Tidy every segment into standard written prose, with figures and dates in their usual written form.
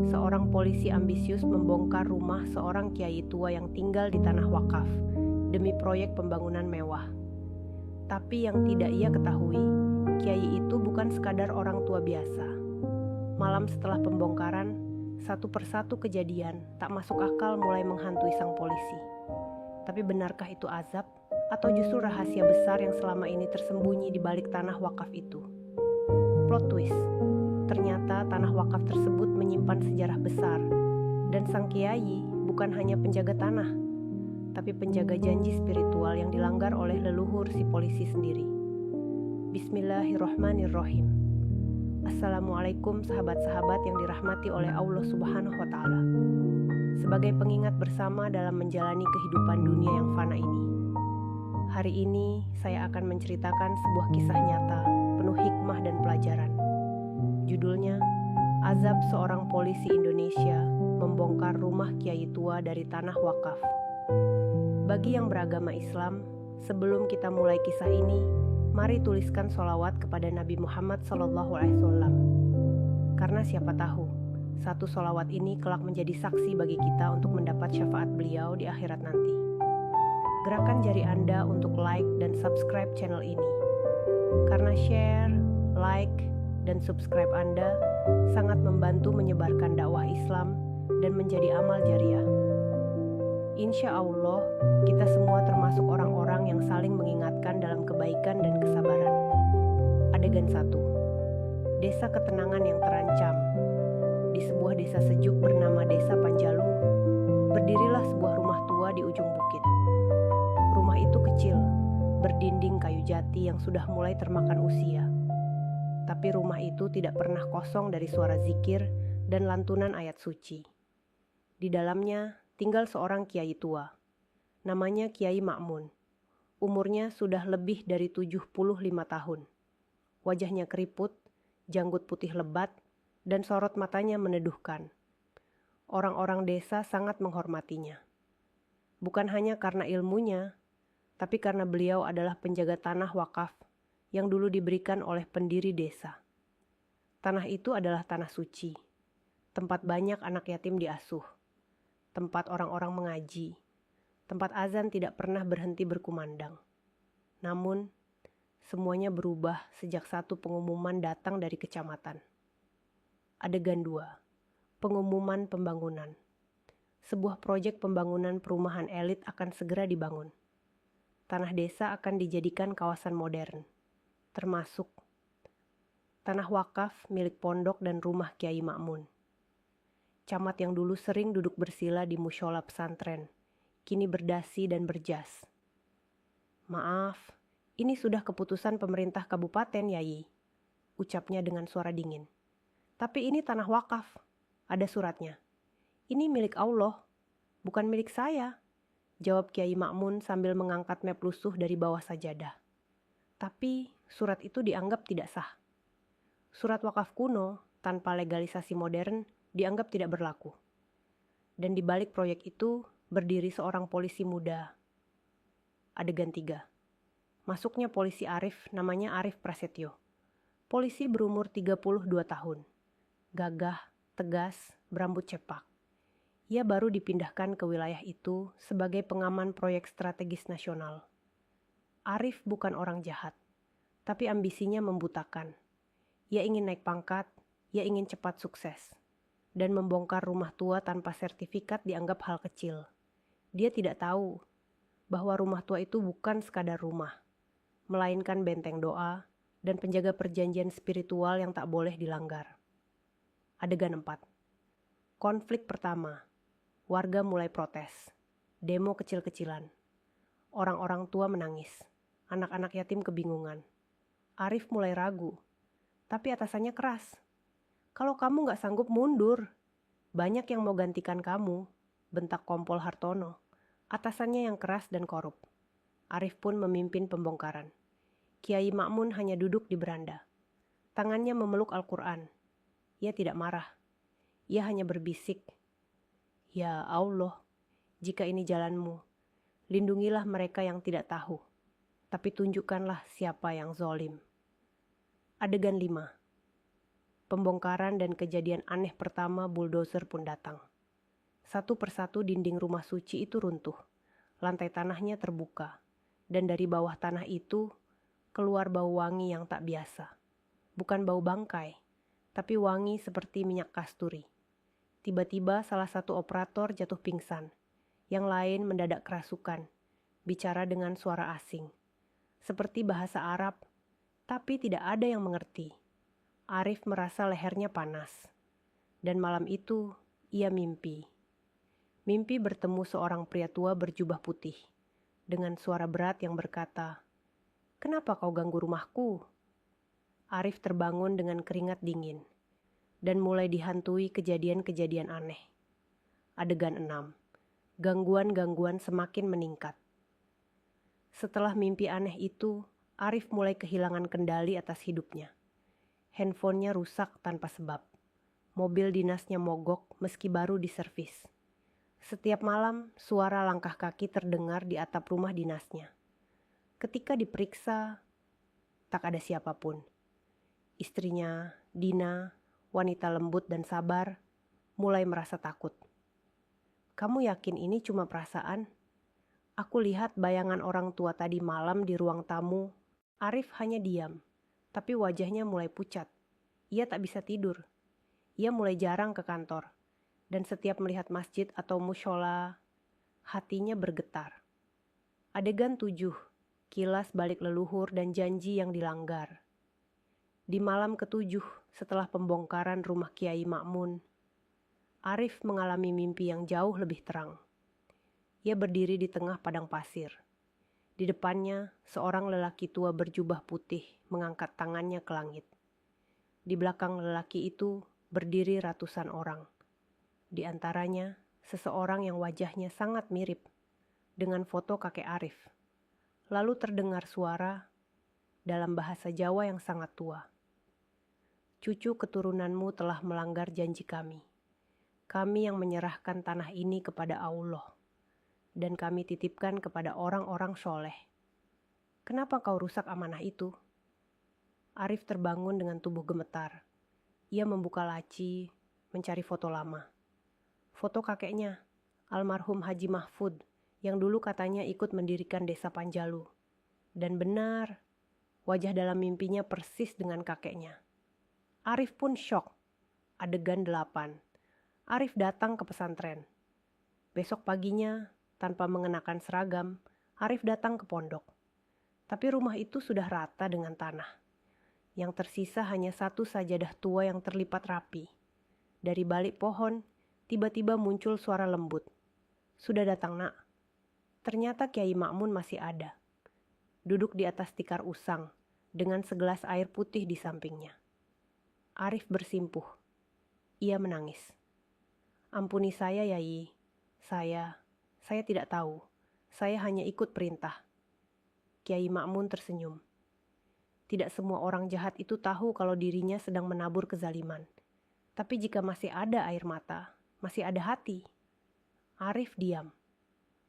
seorang polisi ambisius membongkar rumah seorang kiai tua yang tinggal di tanah wakaf demi proyek pembangunan mewah. Tapi yang tidak ia ketahui, kiai itu bukan sekadar orang tua biasa. Malam setelah pembongkaran, satu persatu kejadian tak masuk akal mulai menghantui sang polisi. Tapi benarkah itu azab atau justru rahasia besar yang selama ini tersembunyi di balik tanah wakaf itu? Plot twist, ternyata tanah wakaf tersebut menyimpan sejarah besar, dan sang kiai bukan hanya penjaga tanah, tapi penjaga janji spiritual yang dilanggar oleh leluhur si polisi sendiri. Bismillahirrohmanirrohim. Assalamualaikum sahabat-sahabat yang dirahmati oleh Allah Subhanahu wa Ta'ala. Sebagai pengingat bersama dalam menjalani kehidupan dunia yang fana ini, hari ini saya akan menceritakan sebuah kisah nyata penuh hikmah dan pelajaran. Judulnya, Azab Seorang Polisi Indonesia Membongkar Rumah Kiai Tua dari Tanah Wakaf. Bagi yang beragama Islam, sebelum kita mulai kisah ini, mari tuliskan sholawat kepada Nabi Muhammad SAW. Karena siapa tahu, satu sholawat ini kelak menjadi saksi bagi kita untuk mendapat syafaat beliau di akhirat nanti. Gerakan jari Anda untuk like dan subscribe channel ini. Karena share, like, dan subscribe Anda sangat membantu menyebarkan dakwah Islam dan menjadi amal jariah. Insya Allah, kita semua termasuk orang-orang yang saling mengingatkan dalam kebaikan dan kesabaran. Adegan 1. Desa ketenangan yang terancam. Di sebuah desa sejuk bernama Desa Panjalu, berdirilah sebuah rumah tua di ujung bukit. Rumah itu kecil, berdinding kayu jati yang sudah mulai termakan usia. Tapi rumah itu tidak pernah kosong dari suara zikir dan lantunan ayat suci. Di dalamnya tinggal seorang kiai tua. Namanya Kiai Ma'mun. Umurnya sudah lebih dari 75 tahun. Wajahnya keriput, janggut putih lebat, dan sorot matanya meneduhkan. Orang-orang desa sangat menghormatinya. Bukan hanya karena ilmunya, tapi karena beliau adalah penjaga tanah wakaf yang dulu diberikan oleh pendiri desa. Tanah itu adalah tanah suci, tempat banyak anak yatim diasuh, tempat orang-orang mengaji, tempat azan tidak pernah berhenti berkumandang. Namun, semuanya berubah sejak satu pengumuman datang dari kecamatan. Adegan 2. Pengumuman pembangunan. Sebuah proyek pembangunan perumahan elit akan segera dibangun. Tanah desa akan dijadikan kawasan modern, termasuk tanah wakaf milik pondok dan rumah Kiai Ma'mun. Camat yang dulu sering duduk bersila di mushola pesantren, kini berdasi dan berjas. Maaf, ini sudah keputusan pemerintah kabupaten, Yai, ucapnya dengan suara dingin. Tapi ini tanah wakaf, ada suratnya. Ini milik Allah, bukan milik saya, jawab Kiai Ma'mun sambil mengangkat map lusuh dari bawah sajadah. Tapi surat itu dianggap tidak sah. Surat wakaf kuno tanpa legalisasi modern dianggap tidak berlaku. Dan di balik proyek itu berdiri seorang polisi muda. Adegan 3. Masuknya polisi Arif, namanya Arif Prasetyo. Polisi berumur 32 tahun. Gagah, tegas, berambut cepak. Ia baru dipindahkan ke wilayah itu sebagai pengaman proyek strategis nasional. Arif bukan orang jahat, tapi ambisinya membutakan. Ia ingin naik pangkat, ia ingin cepat sukses. Dan membongkar rumah tua tanpa sertifikat dianggap hal kecil. Dia tidak tahu bahwa rumah tua itu bukan sekadar rumah, melainkan benteng doa dan penjaga perjanjian spiritual yang tak boleh dilanggar. Adegan 4. Konflik pertama. Warga mulai protes. Demo kecil-kecilan. Orang-orang tua menangis. Anak-anak yatim kebingungan. Arif mulai ragu. Tapi atasannya keras. Kalau kamu gak sanggup mundur. Banyak yang mau gantikan kamu, bentak Kompol Hartono. Atasannya yang keras dan korup. Arif pun memimpin pembongkaran. Kiai Ma'mun hanya duduk di beranda. Tangannya memeluk Al-Quran. Ia tidak marah. Ia hanya berbisik. Ya Allah, jika ini jalanmu, lindungilah mereka yang tidak tahu. Tapi tunjukkanlah siapa yang zolim. Adegan 5. Pembongkaran dan kejadian aneh pertama bulldozer pun datang. Satu persatu dinding rumah suci itu runtuh. Lantai tanahnya terbuka. Dan dari bawah tanah itu keluar bau wangi yang tak biasa. Bukan bau bangkai, tapi wangi seperti minyak kasturi. Tiba-tiba salah satu operator jatuh pingsan. Yang lain mendadak kerasukan, bicara dengan suara asing. Seperti bahasa Arab, tapi tidak ada yang mengerti. Arif merasa lehernya panas. Dan malam itu, ia mimpi. Mimpi bertemu seorang pria tua berjubah putih, dengan suara berat yang berkata, "Kenapa kau ganggu rumahku?" Arif terbangun dengan keringat dingin, dan mulai dihantui kejadian-kejadian aneh. Adegan 6. Gangguan-gangguan semakin meningkat. Setelah mimpi aneh itu, Arif mulai kehilangan kendali atas hidupnya. Handphonenya rusak tanpa sebab. Mobil dinasnya mogok meski baru diservis. Setiap malam, suara langkah kaki terdengar di atap rumah dinasnya. Ketika diperiksa, tak ada siapapun. Istrinya, Dina, wanita lembut dan sabar, mulai merasa takut. "Kamu yakin ini cuma perasaan? Aku lihat bayangan orang tua tadi malam di ruang tamu." Arif hanya diam, tapi wajahnya mulai pucat. Ia tak bisa tidur. Ia mulai jarang ke kantor. Dan setiap melihat masjid atau mushola, hatinya bergetar. Adegan 7. Kilas balik leluhur dan janji yang dilanggar. Di malam ke-7 setelah pembongkaran rumah Kiai Ma'mun, Arif mengalami mimpi yang jauh lebih terang. Ia berdiri di tengah padang pasir. Di depannya, seorang lelaki tua berjubah putih mengangkat tangannya ke langit. Di belakang lelaki itu berdiri ratusan orang. Di antaranya, seseorang yang wajahnya sangat mirip dengan foto kakek Arif. Lalu terdengar suara dalam bahasa Jawa yang sangat tua. "Cucu keturunanmu telah melanggar janji kami. Kami yang menyerahkan tanah ini kepada Allah. Dan kami titipkan kepada orang-orang soleh. Kenapa kau rusak amanah itu?" Arif terbangun dengan tubuh gemetar. Ia membuka laci, mencari foto lama. Foto kakeknya, almarhum Haji Mahfud, yang dulu katanya ikut mendirikan desa Panjalu. Dan benar, wajah dalam mimpinya persis dengan kakeknya. Arif pun syok. Adegan 8. Arif datang ke pesantren. Besok paginya, tanpa mengenakan seragam, Arif datang ke pondok. Tapi rumah itu sudah rata dengan tanah. Yang tersisa hanya satu sajadah tua yang terlipat rapi. Dari balik pohon, tiba-tiba muncul suara lembut. "Sudah datang, Nak." Ternyata Kiai Ma'mun masih ada. Duduk di atas tikar usang, dengan segelas air putih di sampingnya. Arif bersimpuh. Ia menangis. "Ampuni saya, Yai. Saya tidak tahu. Saya hanya ikut perintah." Kiai Ma'mun tersenyum. Tidak semua orang jahat itu tahu kalau dirinya sedang menabur kezaliman. Tapi jika masih ada air mata, masih ada hati. Arif diam.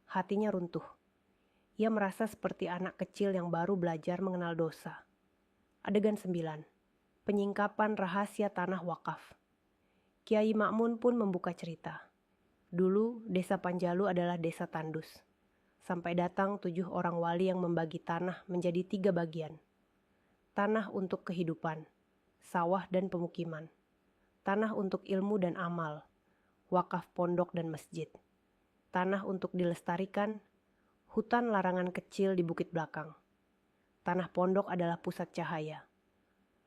Hatinya runtuh. Ia merasa seperti anak kecil yang baru belajar mengenal dosa. Adegan 9. Penyingkapan rahasia tanah wakaf. Kiai Ma'mun pun membuka cerita. Dulu desa Panjalu adalah desa tandus. Sampai datang 7 orang wali yang membagi tanah menjadi 3 bagian. Tanah untuk kehidupan, sawah dan pemukiman. Tanah untuk ilmu dan amal, wakaf pondok dan masjid. Tanah untuk dilestarikan, hutan larangan kecil di bukit belakang. Tanah pondok adalah pusat cahaya.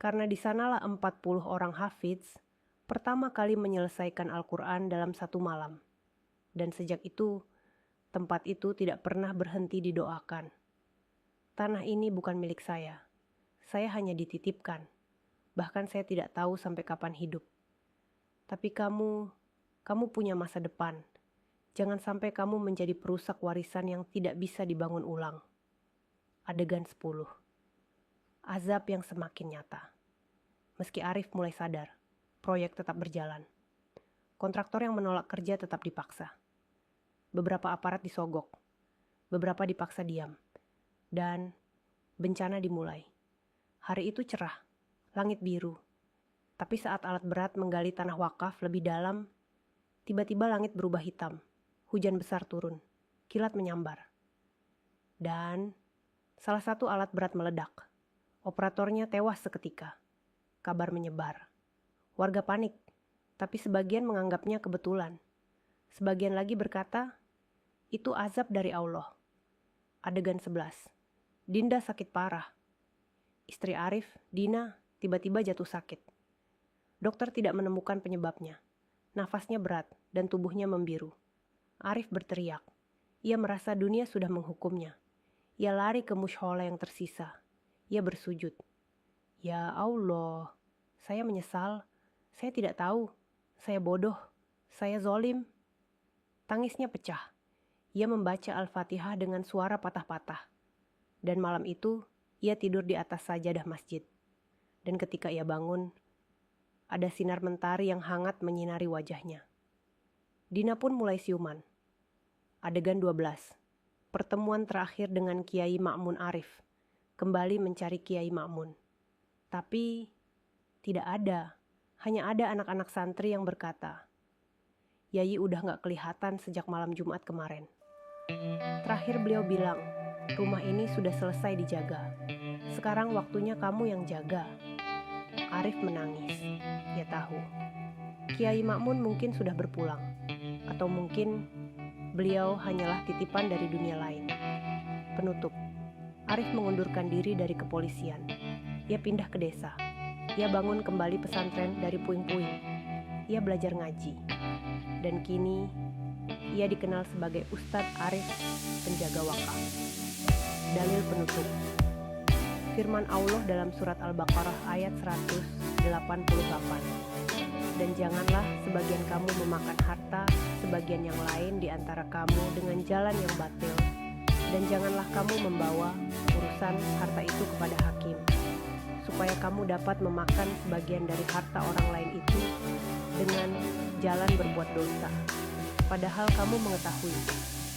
Karena di sanalah 40 orang hafidz pertama kali menyelesaikan Al-Quran dalam 1 malam. Dan sejak itu, tempat itu tidak pernah berhenti didoakan. Tanah ini bukan milik saya. Saya hanya dititipkan. Bahkan saya tidak tahu sampai kapan hidup. Tapi kamu punya masa depan. Jangan sampai kamu menjadi perusak warisan yang tidak bisa dibangun ulang. Adegan 10. Azab yang semakin nyata. Meski Arif mulai sadar, proyek tetap berjalan. Kontraktor yang menolak kerja tetap dipaksa. Beberapa aparat disogok. Beberapa dipaksa diam. Dan bencana dimulai. Hari itu cerah, langit biru. Tapi saat alat berat menggali tanah wakaf lebih dalam, tiba-tiba langit berubah hitam. Hujan besar turun, kilat menyambar. Dan salah satu alat berat meledak. Operatornya tewas seketika. Kabar menyebar. Warga panik, tapi sebagian menganggapnya kebetulan. Sebagian lagi berkata, itu azab dari Allah. Adegan 11. Dinda sakit parah. Istri Arif, Dina, tiba-tiba jatuh sakit. Dokter tidak menemukan penyebabnya. Nafasnya berat dan tubuhnya membiru. Arif berteriak. Ia merasa dunia sudah menghukumnya. Ia lari ke mushola yang tersisa. Ia bersujud. Ya Allah, saya menyesal. Saya tidak tahu. Saya bodoh. Saya zolim. Tangisnya pecah. Ia membaca Al-Fatihah dengan suara patah-patah. Dan malam itu, ia tidur di atas sajadah masjid. Dan ketika ia bangun, ada sinar mentari yang hangat menyinari wajahnya. Dina pun mulai siuman. Adegan 12. Pertemuan terakhir dengan Kiai Ma'mun Arif. Kembali mencari Kiai Ma'mun. Tapi tidak ada. Hanya ada anak-anak santri yang berkata, Yayi udah gak kelihatan sejak malam Jumat kemarin. Terakhir beliau bilang, rumah ini sudah selesai dijaga. Sekarang waktunya kamu yang jaga. Arif menangis. Ia tahu. Kiai Ma'mun mungkin sudah berpulang. Atau mungkin beliau hanyalah titipan dari dunia lain. Penutup. Arif mengundurkan diri dari kepolisian. Ia pindah ke desa. Ia bangun kembali pesantren dari puing-puing. Ia belajar ngaji. Dan kini ia dikenal sebagai Ustadz Arif, penjaga wakaf. Dalil penutup. Firman Allah dalam surat Al-Baqarah ayat 188. Dan janganlah sebagian kamu memakan harta sebagian yang lain di antara kamu dengan jalan yang batil. Dan janganlah kamu membawa urusan harta itu kepada hakim, supaya kamu dapat memakan sebagian dari harta orang lain itu dengan jalan berbuat dosa. Padahal kamu mengetahui